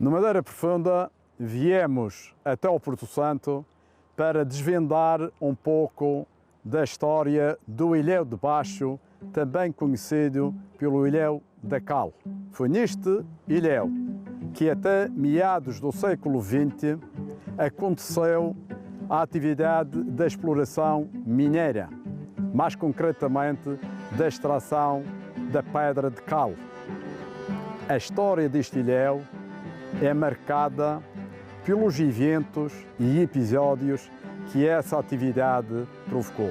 No Madeira Profunda, viemos até ao Porto Santo para desvendar um pouco da história do Ilhéu de Baixo, também conhecido pelo Ilhéu da Cal. Foi neste ilhéu que até meados do século XX aconteceu a atividade da exploração mineira, mais concretamente da extração da pedra de cal. A história deste ilhéu é marcada pelos eventos e episódios que essa atividade provocou.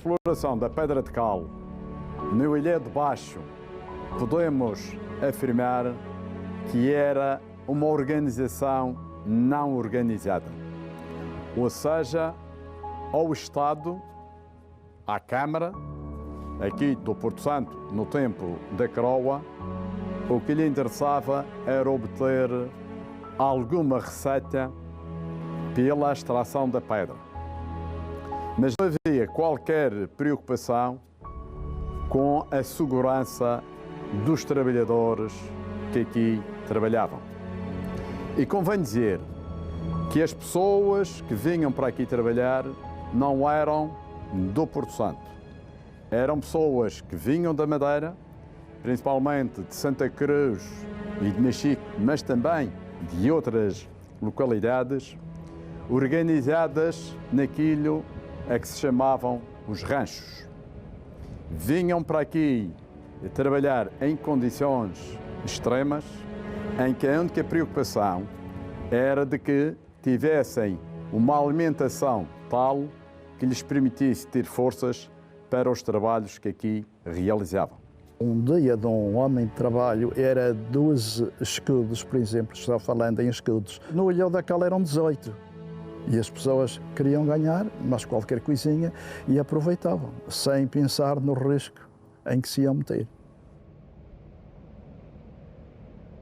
A exploração da pedra de cal no Ilhéu de Baixo, podemos afirmar que era uma organização não organizada. Ou seja, ao Estado, à Câmara, aqui do Porto Santo, no tempo da Coroa, o que lhe interessava era obter alguma receita pela extração da pedra. Mas não havia qualquer preocupação com a segurança dos trabalhadores que aqui trabalhavam. E convém dizer que as pessoas que vinham para aqui trabalhar não eram do Porto Santo. Eram pessoas que vinham da Madeira, principalmente de Santa Cruz e de Mexico, mas também de outras localidades, organizadas naquilo a que se chamavam os ranchos. Vinham para aqui trabalhar em condições extremas, em que a única preocupação era de que tivessem uma alimentação tal que lhes permitisse ter forças para os trabalhos que aqui realizavam. Um dia de um homem de trabalho era 12 escudos, por exemplo, estou falando em escudos. No Ilhéu da Cal eram 18. E as pessoas queriam ganhar, mas qualquer coisinha, e aproveitavam, sem pensar no risco em que se iam meter.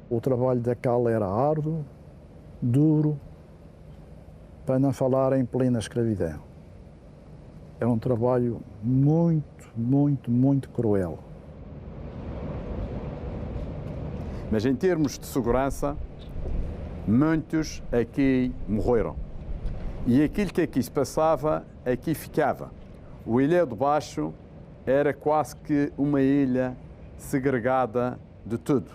O trabalho da cal era árduo, duro, para não falar em plena escravidão. Era um trabalho muito cruel. Mas em termos de segurança, muitos aqui morreram. E aquilo que aqui se passava, aqui ficava. O Ilhéu de Baixo era quase que uma ilha segregada de tudo.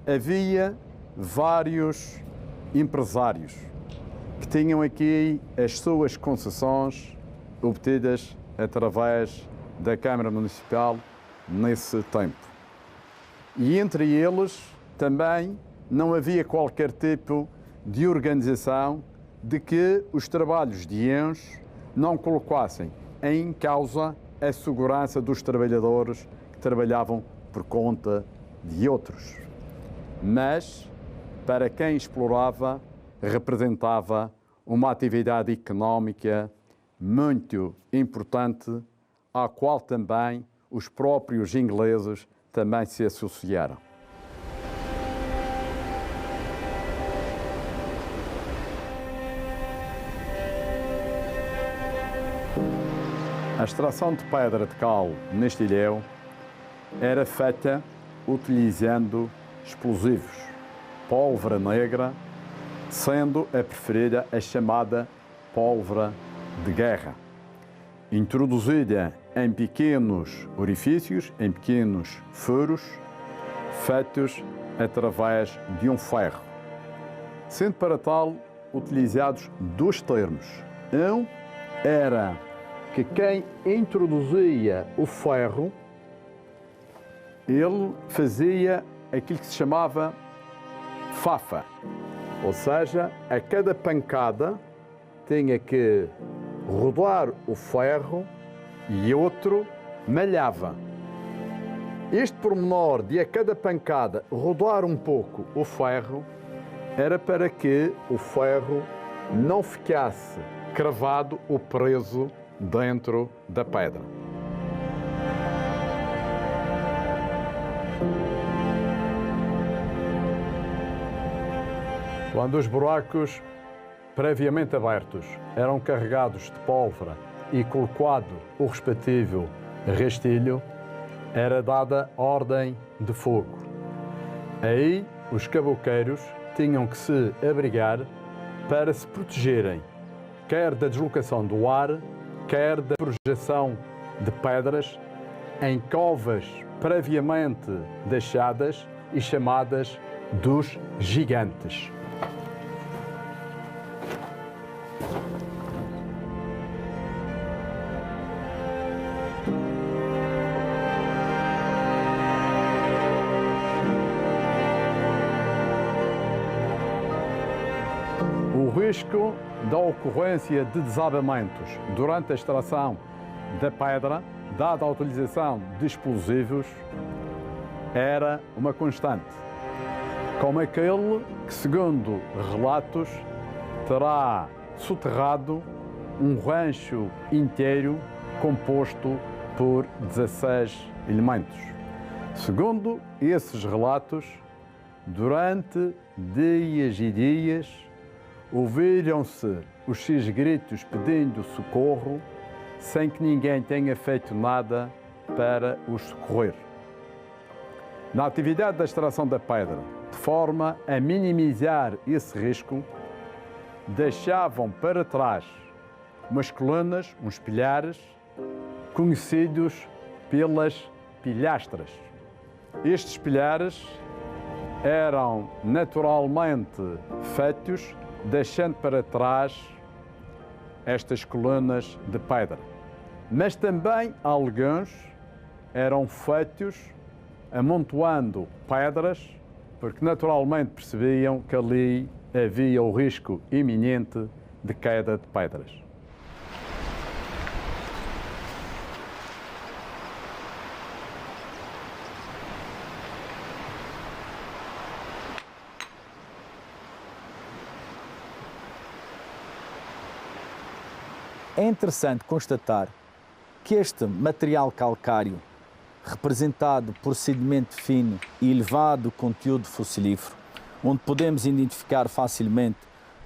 Havia vários empresários que tinham aqui as suas concessões obtidas através da Câmara Municipal nesse tempo. E entre eles também não havia qualquer tipo de organização de que os trabalhos de uns não colocassem em causa a segurança dos trabalhadores que trabalhavam por conta de outros. Mas, para quem explorava, representava uma atividade económica muito importante, à qual também os próprios ingleses também se associaram. A extração de pedra de cal neste ilhéu era feita utilizando explosivos, pólvora negra, sendo a preferida a chamada pólvora de guerra, introduzida em pequenos orifícios, em pequenos furos, feitos através de um ferro. Sendo para tal utilizados dois termos. Um era que quem introduzia o ferro, ele fazia aquilo que se chamava fafa, ou seja, a cada pancada tinha que rodar o ferro e outro malhava. Este pormenor de a cada pancada rodar um pouco o ferro era para que o ferro não ficasse cravado ou preso dentro da pedra. Quando os buracos previamente abertos eram carregados de pólvora e colocado o respectivo rastilho, era dada ordem de fogo. Aí os cavouqueiros tinham que se abrigar para se protegerem, quer da deslocação do ar, quer da projeção de pedras em covas previamente deixadas e chamadas dos gigantes. O risco da ocorrência de desabamentos durante a extração da pedra, dada a utilização de explosivos, era uma constante, como aquele que, segundo relatos, terá soterrado um rancho inteiro composto por 16 elementos. Segundo esses relatos, durante dias e dias, ouviram-se os seus gritos pedindo socorro, sem que ninguém tenha feito nada para os socorrer. Na atividade da extração da pedra, de forma a minimizar esse risco, deixavam para trás umas colunas, uns pilhares, conhecidos pelas pilhastras. Estes pilhares eram naturalmente feitos deixando para trás estas colunas de pedra. Mas também alguns eram feitos amontoando pedras, porque naturalmente percebiam que ali havia o risco iminente de queda de pedras. É interessante constatar que este material calcário, representado por sedimento fino e elevado conteúdo fossilífero, onde podemos identificar facilmente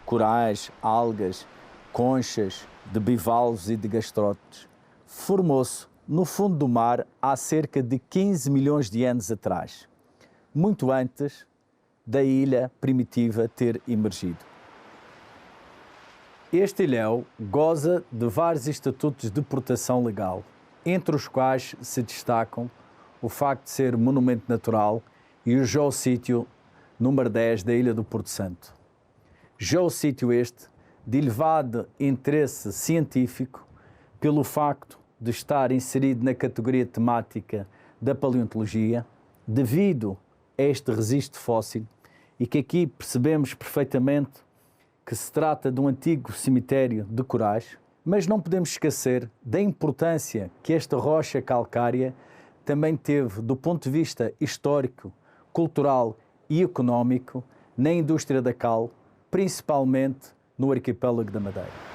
corais, algas, conchas de bivalves e de gastrotes, formou-se no fundo do mar há cerca de 15 milhões de anos atrás, muito antes da ilha primitiva ter emergido. Este ilhéu goza de vários estatutos de proteção legal, entre os quais se destacam o facto de ser monumento natural e o geossítio número 10 da Ilha do Porto Santo. Geossítio este de elevado interesse científico pelo facto de estar inserido na categoria temática da paleontologia, devido a este registro fóssil e que aqui percebemos perfeitamente que se trata de um antigo cemitério de corais, mas não podemos esquecer da importância que esta rocha calcária também teve do ponto de vista histórico, cultural e económico na indústria da cal, principalmente no arquipélago da Madeira.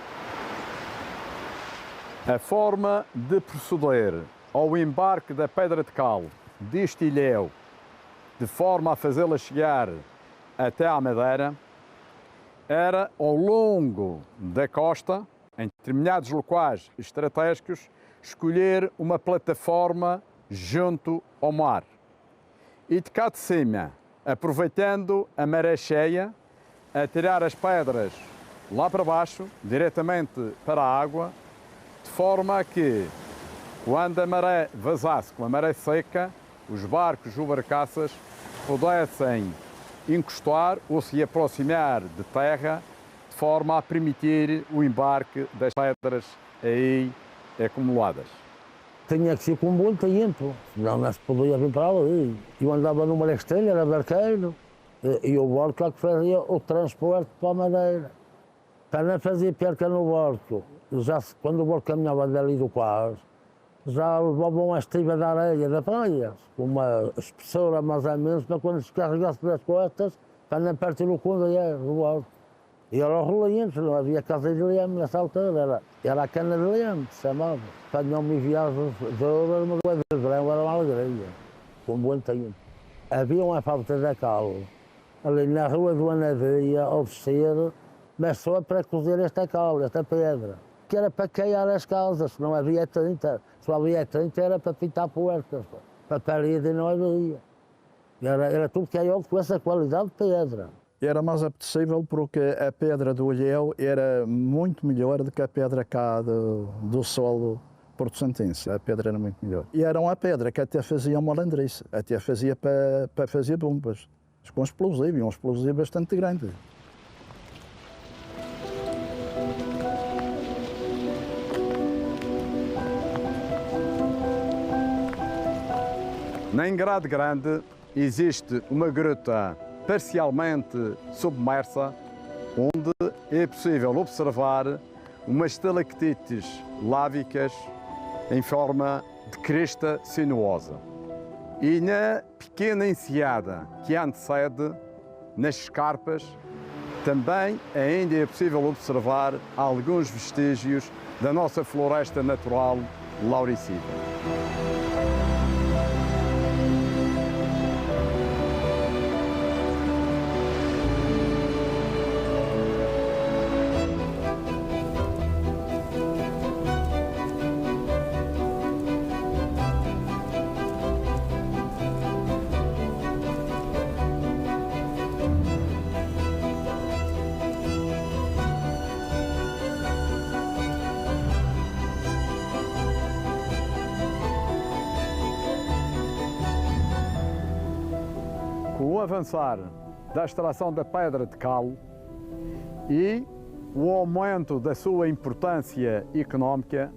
A forma de proceder ao embarque da pedra de cal deste ilhéu, de forma a fazê-la chegar até à Madeira, era ao longo da costa, em determinados locais estratégicos, escolher uma plataforma junto ao mar. E de cá de cima, aproveitando a maré cheia, atirar as pedras lá para baixo, diretamente para a água, de forma a que, quando a maré vazasse com a maré seca, os barcos ou barcaças pudessem encostar ou se aproximar de terra, de forma a permitir o embarque das pedras aí acumuladas. Tinha que ser com muito tempo, senão não se podia vir para ali. Eu andava numa estelha, era barqueiro, e o barco é que fazia o transporte para a Madeira. Para não fazer perca no barco, quando o barco caminhava dali do quase, já levavam uma estiva de areia da praia, com uma espessura mais ou menos, para quando se carregasse pelas costas, para não partir o fundo do barco. E era o relento, não havia casa de leme nessa altura, era a cana de leme, se chamava. Para não me viagens de ouro, mas o de verão era uma alegria, com bom tempo. Havia uma fábrica da cal, ali na rua do Anadia, ao descer, mas só para cozer esta cal, esta pedra, que era para queimar as casas, não havia 30, só havia 30 era para pintar portas, para parede não havia. Era tudo caiado com essa qualidade de pedra. Era mais apetecível porque a pedra do ilhéu era muito melhor do que a pedra cá do solo porto-santense. A pedra era muito melhor. E era uma pedra que até fazia uma malandrice, até fazia para fazer bombas, com explosivo, e um explosivo bastante grande. Na Engrade Grande existe uma gruta parcialmente submersa, onde é possível observar umas estalactites lávicas em forma de cresta sinuosa. E na pequena enseada que antecede, nas escarpas, também ainda é possível observar alguns vestígios da nossa floresta natural lauricida. Com o avançar da extração da pedra de cal e o aumento da sua importância económica,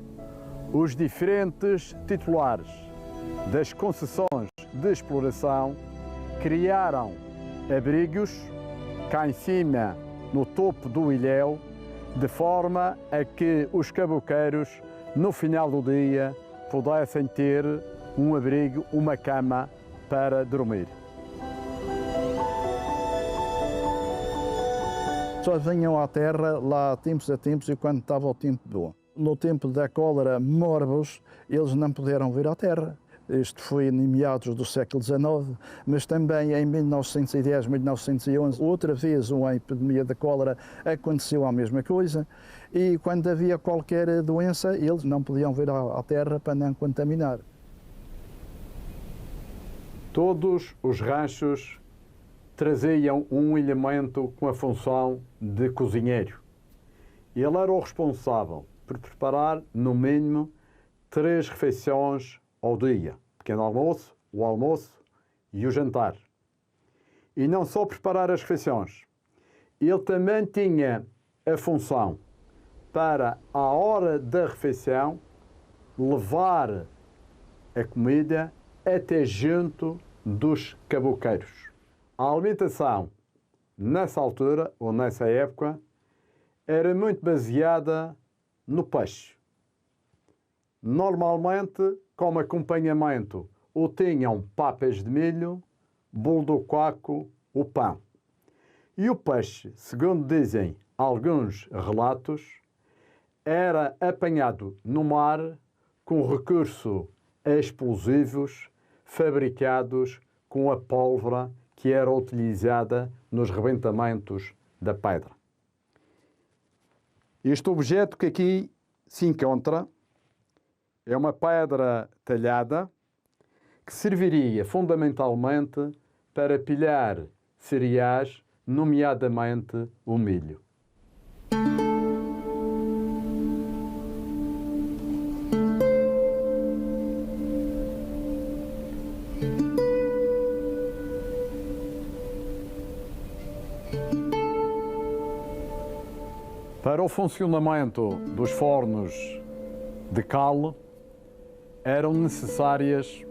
os diferentes titulares das concessões de exploração criaram abrigos cá em cima, no topo do ilhéu, de forma a que os caboqueiros, no final do dia, pudessem ter um abrigo, uma cama para dormir. Só vinham à terra lá tempos a tempos e quando estava o tempo bom. No tempo da cólera morbus, eles não puderam vir à terra. Isto foi em meados do século XIX, mas também em 1910, 1911, outra vez uma epidemia da cólera, aconteceu a mesma coisa. E quando havia qualquer doença, eles não podiam vir à terra para não contaminar. Todos os ranchos traziam um elemento com a função de cozinheiro. Ele era o responsável por preparar, no mínimo, 3 refeições ao dia. Pequeno almoço, o almoço e o jantar. E não só preparar as refeições. Ele também tinha a função para, à hora da refeição, levar a comida até junto dos caboqueiros. A alimentação, nessa altura, ou nessa época, era muito baseada no peixe. Normalmente, como acompanhamento, ou tinham papas de milho, bolo do coco, o pão. E o peixe, segundo dizem alguns relatos, era apanhado no mar com recurso a explosivos fabricados com a pólvora que era utilizada nos rebentamentos da pedra. Este objeto que aqui se encontra é uma pedra talhada que serviria fundamentalmente para pilhar cereais, nomeadamente o milho. Para o funcionamento dos fornos de cal, eram necessárias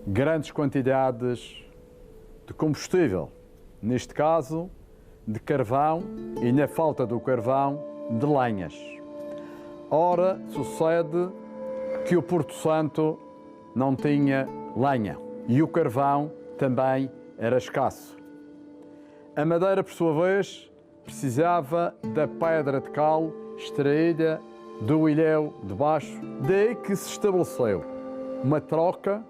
grandes quantidades de combustível, neste caso de carvão e, na falta do carvão, de lenhas. Ora, sucede que o Porto Santo não tinha lenha e o carvão também era escasso. A madeira, por sua vez, precisava da pedra de cal extraída do ilhéu de baixo, daí que se estabeleceu uma troca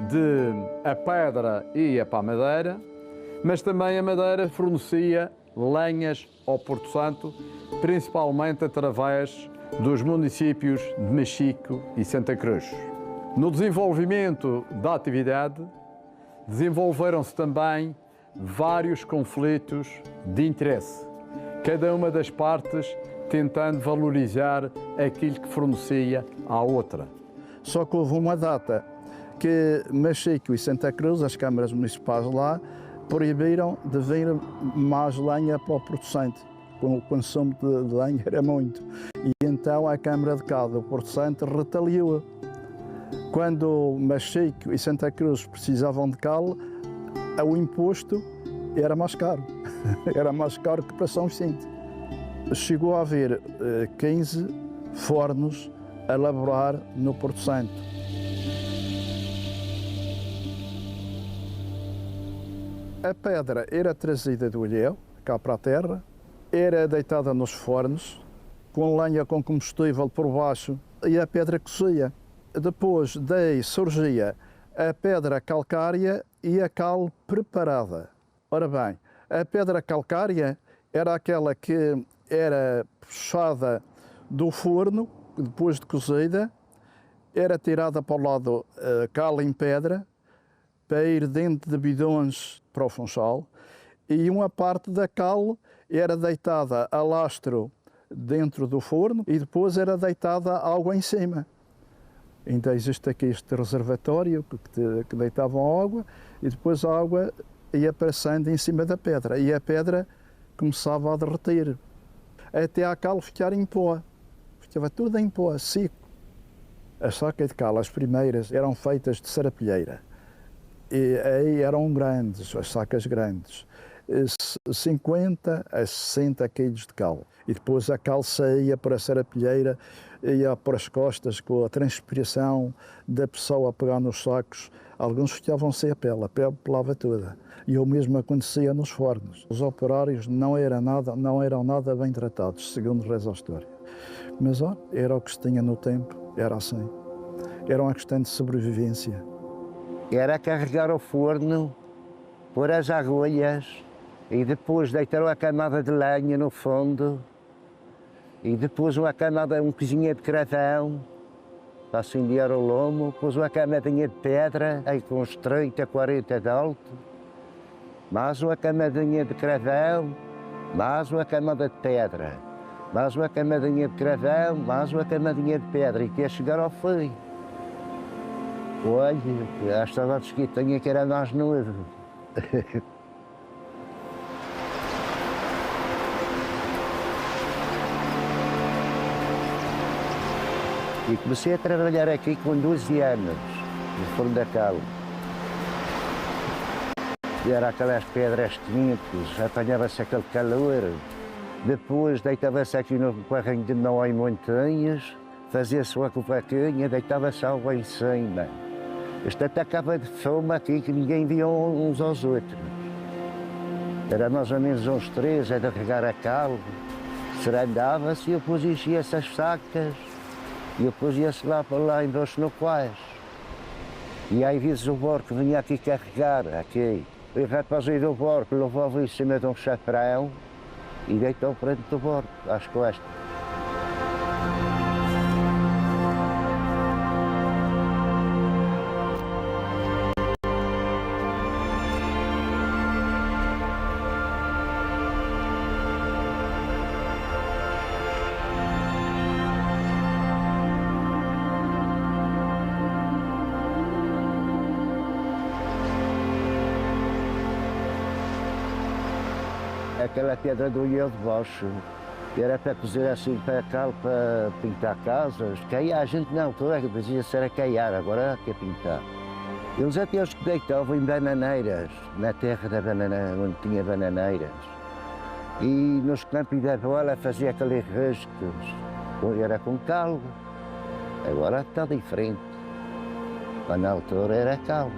de a pedra ia para a madeira, mas também a madeira fornecia lenhas ao Porto Santo, principalmente através dos municípios de Mexico e Santa Cruz. No desenvolvimento da atividade, desenvolveram-se também vários conflitos de interesse, cada uma das partes tentando valorizar aquilo que fornecia à outra. Só que houve uma data que Mexico e Santa Cruz, as câmaras municipais lá, proibiram de vir mais lenha para o Porto Santo. O consumo de lenha era muito. E então a Câmara de Cal do Porto Santo retaliou. Quando Mexico e Santa Cruz precisavam de cal, o imposto era mais caro. Era mais caro que para São Vicente. Chegou a haver 15 fornos a laborar no Porto Santo. A pedra era trazida do ilhéu, cá para a terra, era deitada nos fornos, com lenha com combustível por baixo, e a pedra cozia. Depois daí surgia a pedra calcária e a cal preparada. Ora bem, a pedra calcária era aquela que era puxada do forno, depois de cozida, era tirada para o lado cal em pedra, para ir dentro de bidões para o Funchal, e uma parte da cal era deitada a lastro dentro do forno e depois era deitada água em cima. Então existe aqui este reservatório que deitavam água e depois a água ia passando em cima da pedra e a pedra começava a derreter, até a cal ficar em pó. Ficava tudo em pó, seco. As sacas de cal, as primeiras, eram feitas de sarapilheira. E aí eram grandes, as sacas grandes, 50 a 60 quilos de cal. E depois a cal saía para a sarapilheira, ia para as costas com a transpiração da pessoa a pegar nos sacos. Alguns ficavam sem a pele pelava toda. E o mesmo acontecia nos fornos. Os operários não eram nada bem tratados, segundo reza a história. Mas ó, era o que se tinha no tempo, era assim. Era uma questão de sobrevivência. Era carregar o forno, pôr as agulhas e depois deitar a camada de lenha no fundo e depois uma camada, cozinha de carvão para incendiar o lomo, depois uma camadinha de pedra aí com uns 30, 40 de alto, mais uma camadinha de carvão, mais uma camada de pedra, mais uma camadinha de carvão, mais uma camadinha de pedra e que ia chegar ao fim. Olha, as saudades que tenho que era mais novo. E comecei a trabalhar aqui com 12 anos, no forno da cal. E era aquelas pedras quentes, apanhava-se aquele calor. Depois deitava-se aqui no carrinho de mão em montanhas, fazia-se uma copaquinha, deitava-se água em cima. Isto atacava de fome aqui que ninguém via uns aos outros. Era mais ou menos uns 3 a regar a cal, serandava-se e depois enchia-se as sacas e depois ia-se lá para lá embaixo no quais. E aí vezes o barco vinha aqui carregar, aqui. E o rapaz aí do barco levava em cima de um chapéu e deitou para dentro do barco, às costas. Aquela pedra do ilhéu de baixo, era para cozer assim para cá, para pintar casas. Caiar, a gente não, toda a gente dizia-se era caiar, agora é que é pintar. Eles até os que deitavam em bananeiras, na terra da banana, onde tinha bananeiras. E nos campos da bola fazia aqueles restos, era com cal. Agora está diferente. Mas na altura era cal.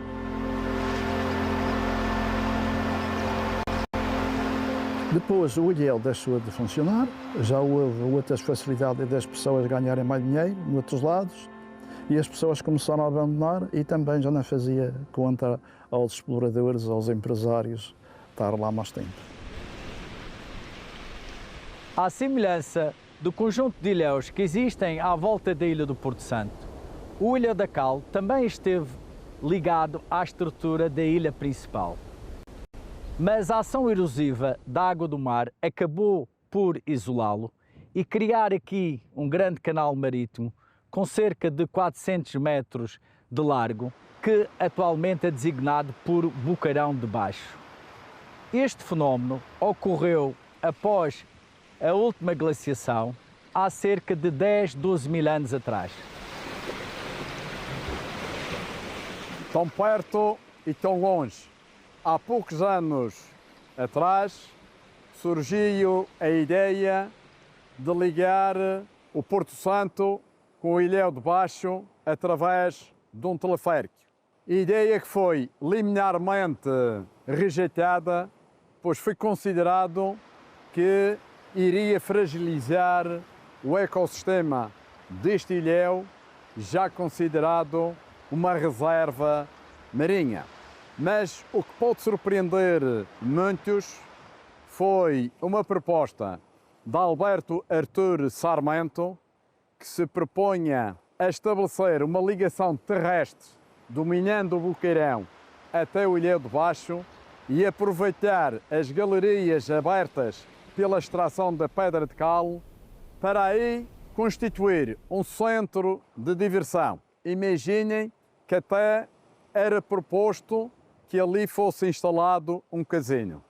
Depois o ilhéu deixou de funcionar, já houve outras facilidades das pessoas ganharem mais dinheiro, em outros lados, e as pessoas começaram a abandonar e também já não fazia conta aos exploradores, aos empresários, estar lá mais tempo. À semelhança do conjunto de ilhéus que existem à volta da ilha do Porto Santo, o Ilhéu da Cal também esteve ligado à estrutura da ilha principal. Mas a ação erosiva da água do mar acabou por isolá-lo e criar aqui um grande canal marítimo com cerca de 400 metros de largo, que atualmente é designado por Boqueirão de Baixo. Este fenómeno ocorreu após a última glaciação, há cerca de 10, 12 mil anos atrás. Tão perto e tão longe. Há poucos anos atrás surgiu a ideia de ligar o Porto Santo com o Ilhéu de Baixo através de um teleférico. Ideia que foi liminarmente rejeitada, pois foi considerado que iria fragilizar o ecossistema deste ilhéu, já considerado uma reserva marinha. Mas o que pode surpreender muitos foi uma proposta de Alberto Artur Sarmento, que se propunha a estabelecer uma ligação terrestre dominando o Boqueirão até o Ilhéu de Baixo e aproveitar as galerias abertas pela extração da pedra de cal para aí constituir um centro de diversão. Imaginem que até era proposto que ali fosse instalado um casino.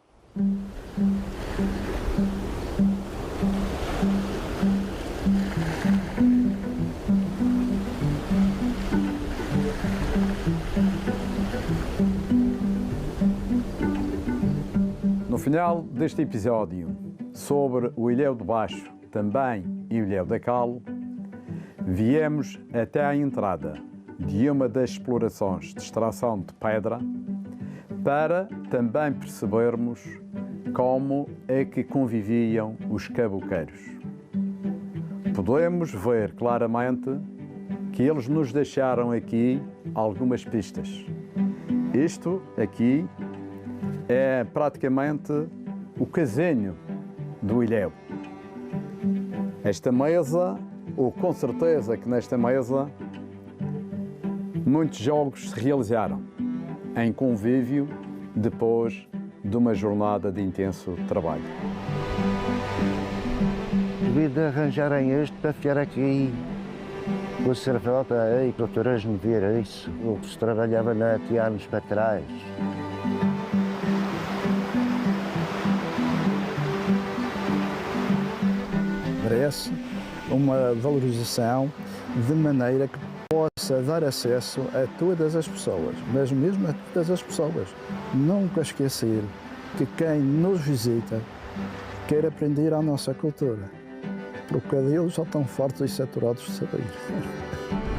No final deste episódio sobre o Ilhéu de Baixo, também e o Ilhéu da Cal, viemos até à entrada de uma das explorações de extração de pedra para também percebermos como é que conviviam os caboqueiros. Podemos ver claramente que eles nos deixaram aqui algumas pistas. Isto aqui é praticamente o casinho do ilhéu. Esta mesa, ou com certeza que nesta mesa, muitos jogos se realizaram em convívio depois de uma jornada de intenso trabalho. Devia de arranjarem isto para ficar aqui com o servota aí, para o turismo ver isso, o que se trabalhava aqui há anos para trás. Merece uma valorização de maneira que possa dar acesso a todas as pessoas, mas mesmo a todas as pessoas. Nunca esquecer que quem nos visita quer aprender a nossa cultura, porque eles já estão fartos e saturados de saber.